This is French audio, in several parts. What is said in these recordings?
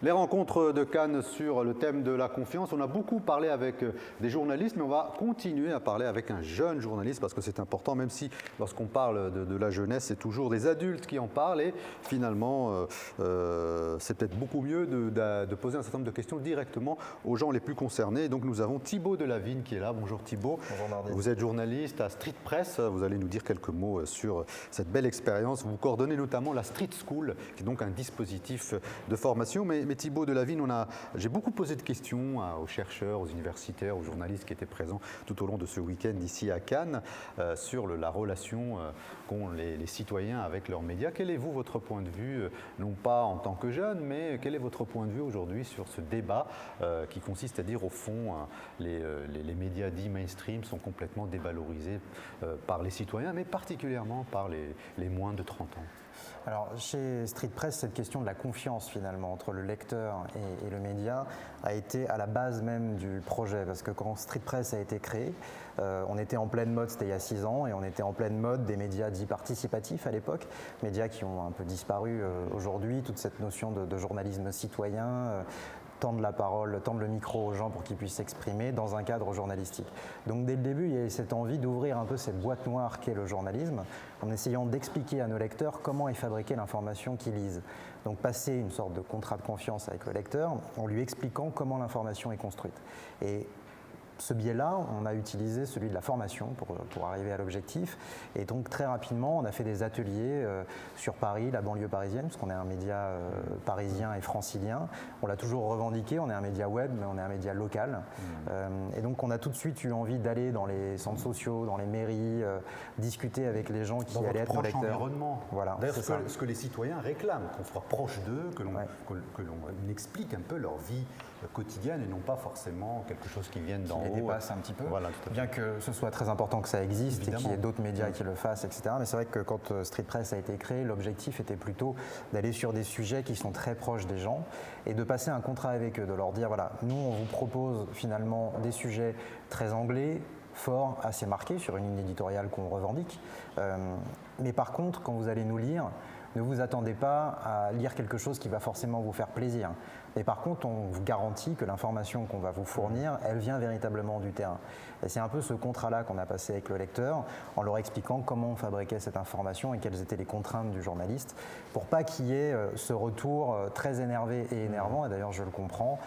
Les rencontres de Cannes sur le thème de la confiance, on a beaucoup parlé avec des journalistes, mais on va continuer à parler avec un jeune journaliste parce que c'est important, même si lorsqu'on parle de la jeunesse, c'est toujours des adultes qui en parlent et finalement, c'est peut-être beaucoup mieux de poser un certain nombre de questions directement aux gens les plus concernés. Et donc nous avons Thibaut Delavigne qui est là. Bonjour Thibaut. Bonjour Mardi. Vous êtes journaliste à Street Press, vous allez nous dire quelques mots sur cette belle expérience. Vous coordonnez notamment la Street School, qui est donc un dispositif de formation. Mais Thibaut Delavigne, j'ai beaucoup posé de questions aux chercheurs, aux universitaires, aux journalistes qui étaient présents tout au long de ce week-end ici à Cannes sur la relation qu'ont les citoyens avec leurs médias. Quel est votre point de vue, non pas en tant que jeune, mais quel est votre point de vue aujourd'hui sur ce débat qui consiste à dire au fond les médias dits mainstream sont complètement dévalorisés par les citoyens, mais particulièrement par les moins de 30 ans? Alors, chez Street Press, cette question de la confiance finalement entre le lecteur et le média a été à la base même du projet. Parce que quand Street Press a été créé, on était en pleine mode, c'était il y a 6 ans, et on était en pleine mode des médias dits participatifs à l'époque, médias qui ont un peu disparu aujourd'hui, toute cette notion de journalisme citoyen, tendre la parole, tendre le micro aux gens pour qu'ils puissent s'exprimer dans un cadre journalistique. Donc dès le début, il y avait cette envie d'ouvrir un peu cette boîte noire qu'est le journalisme, en essayant d'expliquer à nos lecteurs comment est fabriquée l'information qu'ils lisent. Donc passer une sorte de contrat de confiance avec le lecteur, en lui expliquant comment l'information est construite. Et ce biais-là, on a utilisé celui de la formation pour arriver à l'objectif. Et donc très rapidement, on a fait des ateliers sur Paris, la banlieue parisienne, parce qu'on est un média parisien et francilien. On l'a toujours revendiqué, on est un média web, mais on est un média local. Et donc on a tout de suite eu envie d'aller dans les centres sociaux, dans les mairies, discuter avec les gens qui allaient être nos lecteurs. Environnement. Voilà, d'ailleurs, ce que les citoyens réclament, qu'on soit proche d'eux, que l'on explique un peu leur vie quotidienne et non pas forcément quelque chose qui vienne d'en haut. Les dépasse un petit peu, voilà, bien que ce soit très important que ça existe. Évidemment. Et qu'il y ait d'autres médias qui le fassent, etc. Mais c'est vrai que quand Street Press a été créé, l'objectif était plutôt d'aller sur des sujets qui sont très proches des gens et de passer un contrat avec eux, de leur dire voilà, nous on vous propose finalement des sujets très anglais, forts, assez marqués sur une ligne éditoriale qu'on revendique. Mais par contre, quand vous allez nous lire, ne vous attendez pas à lire quelque chose qui va forcément vous faire plaisir. Mais par contre, on vous garantit que l'information qu'on va vous fournir, elle vient véritablement du terrain. Et c'est un peu ce contrat-là qu'on a passé avec le lecteur, en leur expliquant comment on fabriquait cette information et quelles étaient les contraintes du journaliste, pour pas qu'il y ait ce retour très énervé et énervant, et d'ailleurs je le comprends,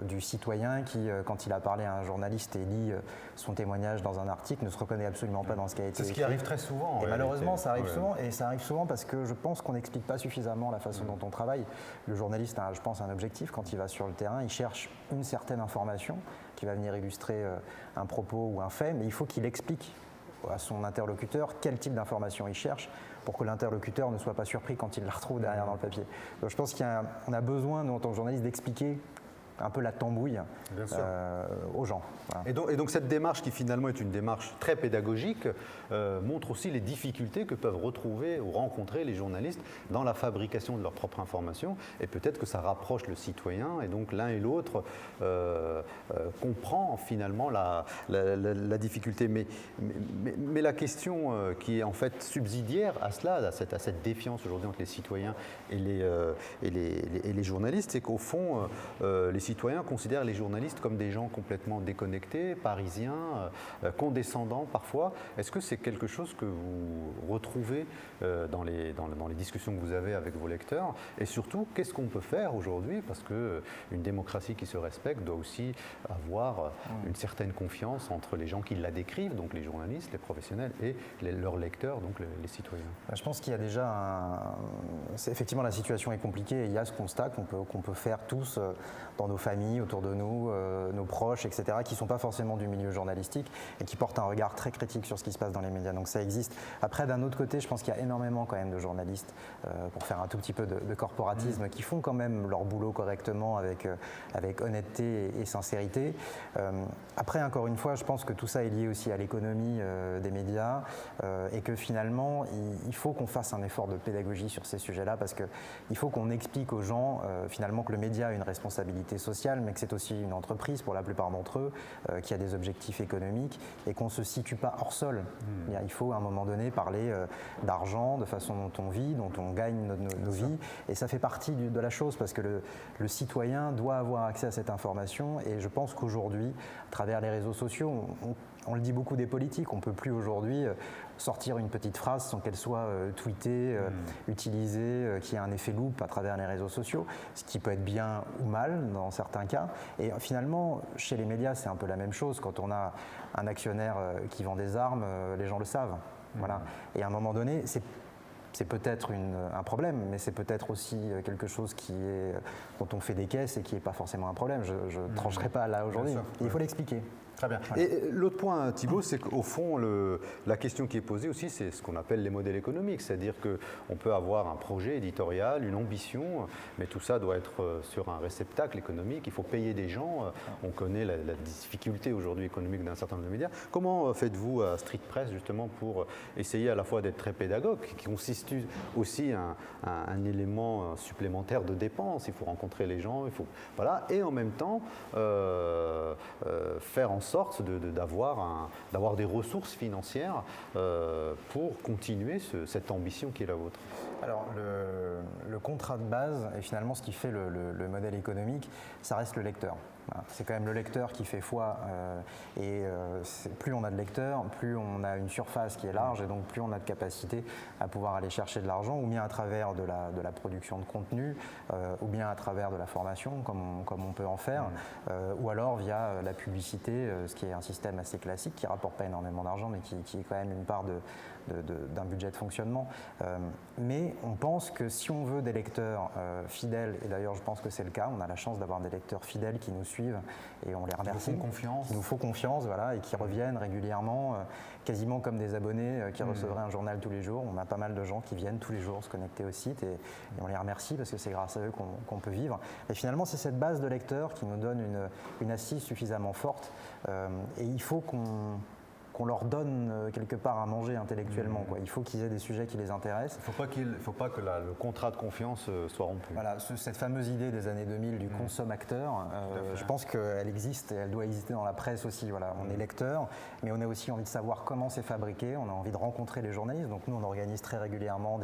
du citoyen qui, quand il a parlé à un journaliste et lit son témoignage dans un article, ne se reconnaît absolument pas dans ce qui a été écrit. C'est ce qui arrive très souvent. Et malheureusement, ça arrive souvent, et ça arrive souvent parce que je pense qu'on n'explique pas suffisamment la façon dont on travaille. Le journaliste a, je pense, un objectif quand il va sur le terrain, il cherche une certaine information qui va venir illustrer un propos ou un fait, mais il faut qu'il explique à son interlocuteur quel type d'information il cherche pour que l'interlocuteur ne soit pas surpris quand il la retrouve derrière dans le papier. Donc je pense qu'on a besoin, nous en tant que journaliste, d'expliquer un peu la tambouille aux gens. Voilà. Et donc cette démarche qui finalement est une démarche très pédagogique montre aussi les difficultés que peuvent retrouver ou rencontrer les journalistes dans la fabrication de leur propre information et peut-être que ça rapproche le citoyen et donc l'un et l'autre comprend finalement la difficulté. Mais la question qui est en fait subsidiaire à cela, à cette défiance aujourd'hui entre les citoyens et les journalistes, c'est qu'au fond les citoyens considèrent les journalistes comme des gens complètement déconnectés, parisiens, condescendants parfois. Est-ce que c'est quelque chose que vous retrouvez dans les discussions que vous avez avec vos lecteurs? Et surtout, qu'est-ce qu'on peut faire aujourd'hui? Parce qu'une démocratie qui se respecte doit aussi avoir une certaine confiance entre les gens qui la décrivent, donc les journalistes, les professionnels, et leurs lecteurs, donc les citoyens. Je pense qu'il y a déjà effectivement, la situation est compliquée et il y a ce constat qu'on peut faire tous dans nos familles, autour de nous, nos proches, etc., qui ne sont pas forcément du milieu journalistique et qui portent un regard très critique sur ce qui se passe dans les médias. Donc ça existe. Après, d'un autre côté, je pense qu'il y a énormément quand même de journalistes, pour faire un tout petit peu de corporatisme, qui font quand même leur boulot correctement avec honnêteté et sincérité. Après, encore une fois, je pense que tout ça est lié aussi à l'économie des médias et que finalement, il faut qu'on fasse un effort de pédagogie sur ces sujets-là parce qu'il faut qu'on explique aux gens finalement que le média a une responsabilité social, mais que c'est aussi une entreprise pour la plupart d'entre eux, qui a des objectifs économiques et qu'on ne se situe pas hors sol. Il faut à un moment donné parler d'argent, de façon dont on vit, dont on gagne nos vies, et ça fait partie de la chose parce que le citoyen doit avoir accès à cette information, et je pense qu'aujourd'hui, à travers les réseaux sociaux, on le dit beaucoup des politiques, on ne peut plus aujourd'hui sortir une petite phrase sans qu'elle soit tweetée, utilisée, qui ait un effet loupe à travers les réseaux sociaux, ce qui peut être bien ou mal dans certains cas. Et finalement, chez les médias, c'est un peu la même chose. Quand on a un actionnaire qui vend des armes, les gens le savent. Voilà. Et à un moment donné, c'est peut-être un problème, mais c'est peut-être aussi quelque chose dont on fait des caisses et qui n'est pas forcément un problème. Je ne trancherai pas là aujourd'hui. Il faut l'expliquer. Très bien. Voilà. Et l'autre point, Thibault, c'est qu'au fond, la question qui est posée aussi, c'est ce qu'on appelle les modèles économiques. C'est-à-dire qu'on peut avoir un projet éditorial, une ambition, mais tout ça doit être sur un réceptacle économique. Il faut payer des gens. On connaît la difficulté aujourd'hui économique d'un certain nombre de médias. Comment faites-vous à Street Press, justement, pour essayer à la fois d'être très pédagogue, qui consiste aussi un élément supplémentaire de dépense. Il faut rencontrer les gens, voilà, et en même temps faire en sorte d'avoir des ressources financières pour continuer cette ambition qui est la vôtre. Alors le contrat de base, et finalement ce qui fait le modèle économique, ça reste le lecteur. Voilà. C'est quand même le lecteur qui fait foi, plus on a de lecteurs, plus on a une surface qui est large, et donc plus on a de capacité à pouvoir aller chercher de l'argent, ou bien à travers de la production de contenu, ou bien à travers de la formation, comme on peut en faire, ou alors via la publicité, ce qui est un système assez classique, qui ne rapporte pas énormément d'argent, mais qui est quand même une part d'un budget de fonctionnement. Mais on pense que si on veut des lecteurs fidèles, et d'ailleurs je pense que c'est le cas, on a la chance d'avoir des lecteurs fidèles qui nous suivent et on les remercie. Qui nous font confiance, voilà, et qui reviennent régulièrement, quasiment comme des abonnés qui recevraient un journal tous les jours. On a pas mal de gens qui viennent tous les jours se connecter au site, et on les remercie parce que c'est grâce à eux qu'on peut vivre. Et finalement, c'est cette base de lecteurs qui nous donne une assise suffisamment forte, et il faut qu'on leur donne quelque part à manger intellectuellement. Il faut qu'ils aient des sujets qui les intéressent. Il ne faut pas que le contrat de confiance soit rompu. Voilà, cette fameuse idée des années 2000 du consomme-acteur, je pense qu'elle existe et elle doit exister dans la presse aussi. Voilà, on est lecteur, mais on a aussi envie de savoir comment c'est fabriqué, on a envie de rencontrer les journalistes. Donc nous, on organise très régulièrement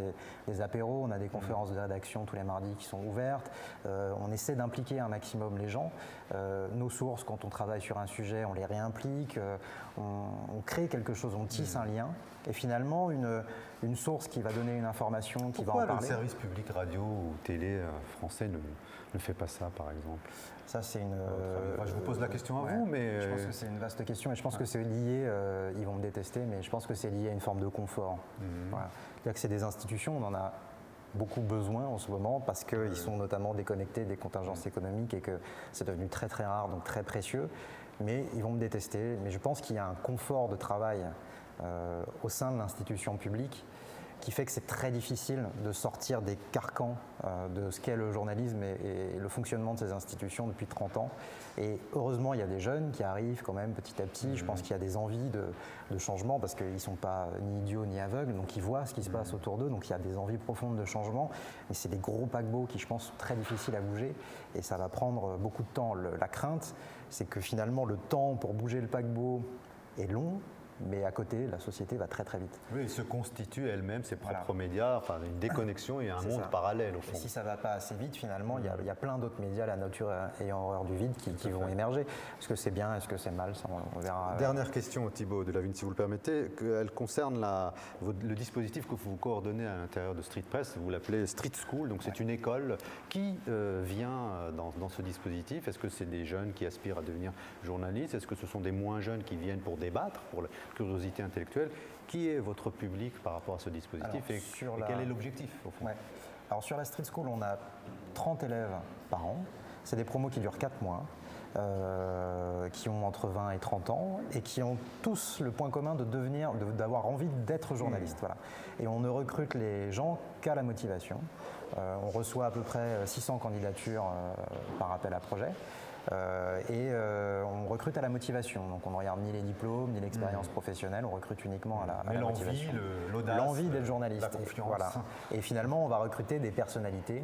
des apéros, on a des conférences de rédaction tous les mardis qui sont ouvertes. On essaie d'impliquer un maximum les gens. Nos sources, quand on travaille sur un sujet, on les réimplique. On crée quelque chose, on tisse un lien, et finalement une source qui va donner une information, qui va en parler. Pourquoi le service public radio ou télé français ne fait pas ça, par exemple? Ça, c'est je vous pose la question à vous, mais... Je pense que c'est une vaste question, et je pense que c'est lié, ils vont me détester, mais je pense que c'est lié à une forme de confort. Voilà. C'est-à-dire que c'est des institutions, on en a beaucoup besoin en ce moment, parce qu'ils sont notamment déconnectés des contingences économiques, et que c'est devenu très très rare, donc très précieux. Mais ils vont me détester. Mais je pense qu'il y a un confort de travail au sein de l'institution publique qui fait que c'est très difficile de sortir des carcans de ce qu'est le journalisme et le fonctionnement de ces institutions depuis 30 ans. Et heureusement, il y a des jeunes qui arrivent quand même petit à petit. Je pense qu'il y a des envies de changement, parce qu'ils ne sont pas ni idiots ni aveugles, donc ils voient ce qui se passe autour d'eux, donc il y a des envies profondes de changement. Mais c'est des gros paquebots qui, je pense, sont très difficiles à bouger, et ça va prendre beaucoup de temps. La crainte, c'est que finalement le temps pour bouger le paquebot est long, mais à côté, la société va très très vite. Oui, elle se constitue elle-même ses propres médias, enfin une déconnexion et un monde parallèle au fond. Et si ça ne va pas assez vite, finalement, il y a plein d'autres médias, la nature ayant horreur du vide, qui vont émerger. Est-ce que c'est bien, est-ce que c'est mal, ça on verra. Dernière question, Thibault Delavigne, si vous le permettez, elle concerne le dispositif que vous coordonnez à l'intérieur de Street Press. Vous l'appelez Street School, donc c'est une école qui vient dans ce dispositif. Est-ce que c'est des jeunes qui aspirent à devenir journalistes? Est-ce que ce sont des moins jeunes qui viennent pour débattre, pour la curiosité intellectuelle? Qui est votre public par rapport à ce dispositif? Alors, quel est l'objectif au fond? Alors sur la Street School, on a 30 élèves par an. C'est des promos qui durent 4 mois, qui ont entre 20 et 30 ans, et qui ont tous le point commun d'avoir envie d'être journaliste. Voilà. Et on ne recrute les gens qu'à la motivation. On reçoit à peu près 600 candidatures par appel à projet. On recrute à la motivation. Donc on ne regarde ni les diplômes, ni l'expérience professionnelle, on recrute uniquement à la motivation. L'audace, l'envie d'être journaliste. la confiance. Voilà. Et finalement, on va recruter des personnalités,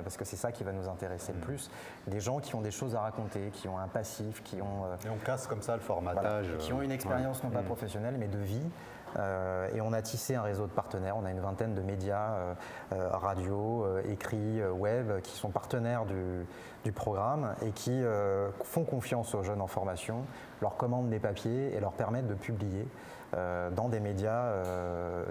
parce que c'est ça qui va nous intéresser le plus. Des gens qui ont des choses à raconter, qui ont un passif, qui ont... Et on casse comme ça le formatage. Voilà, qui ont une expérience non pas professionnelle, mais de vie. Et on a tissé un réseau de partenaires. On a une vingtaine de médias, radio, écrits, web, qui sont partenaires du programme et qui font confiance aux jeunes en formation, leur commandent des papiers et leur permettent de publier dans des médias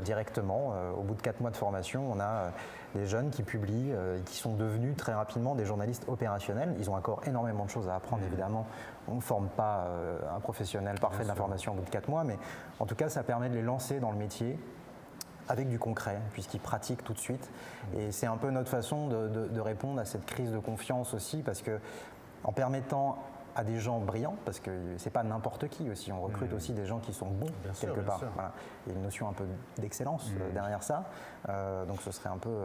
directement. Au bout de 4 mois de formation, on a des jeunes qui publient et qui sont devenus très rapidement des journalistes opérationnels. Ils ont encore énormément de choses à apprendre, évidemment. On ne forme pas un professionnel parfait de l'information au bout de 4 mois, mais en tout cas, ça permet de les lancer dans le métier avec du concret, puisqu'ils pratiquent tout de suite. Et c'est un peu notre façon de répondre à cette crise de confiance aussi, parce que en permettant à des gens brillants, parce que c'est pas n'importe qui aussi, on recrute aussi des gens qui sont bons quelque part. Voilà. Il y a une notion un peu d'excellence derrière ça, donc ce serait un peu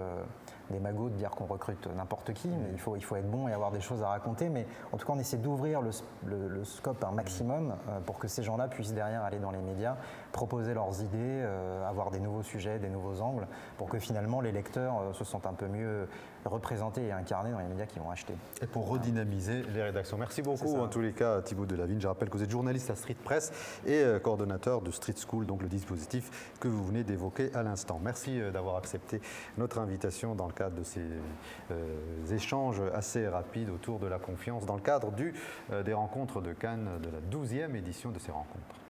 des magots de dire qu'on recrute n'importe qui, mais il faut être bon et avoir des choses à raconter, mais en tout cas on essaie d'ouvrir le scope un maximum pour que ces gens-là puissent derrière aller dans les médias, proposer leurs idées, avoir des nouveaux sujets, des nouveaux angles, pour que finalement les lecteurs se sentent un peu mieux représentés et incarnés dans les médias qu'ils vont acheter. Et pour redynamiser les rédactions. Merci beaucoup en tous les cas Thibaut Delavigne. Je rappelle que vous êtes journaliste à Street Press et coordonnateur de Street School, donc le dispositif que vous venez d'évoquer à l'instant. Merci d'avoir accepté notre invitation dans le cadre de ces échanges assez rapides autour de la confiance, dans le cadre des rencontres de Cannes, de la 12e édition de ces rencontres.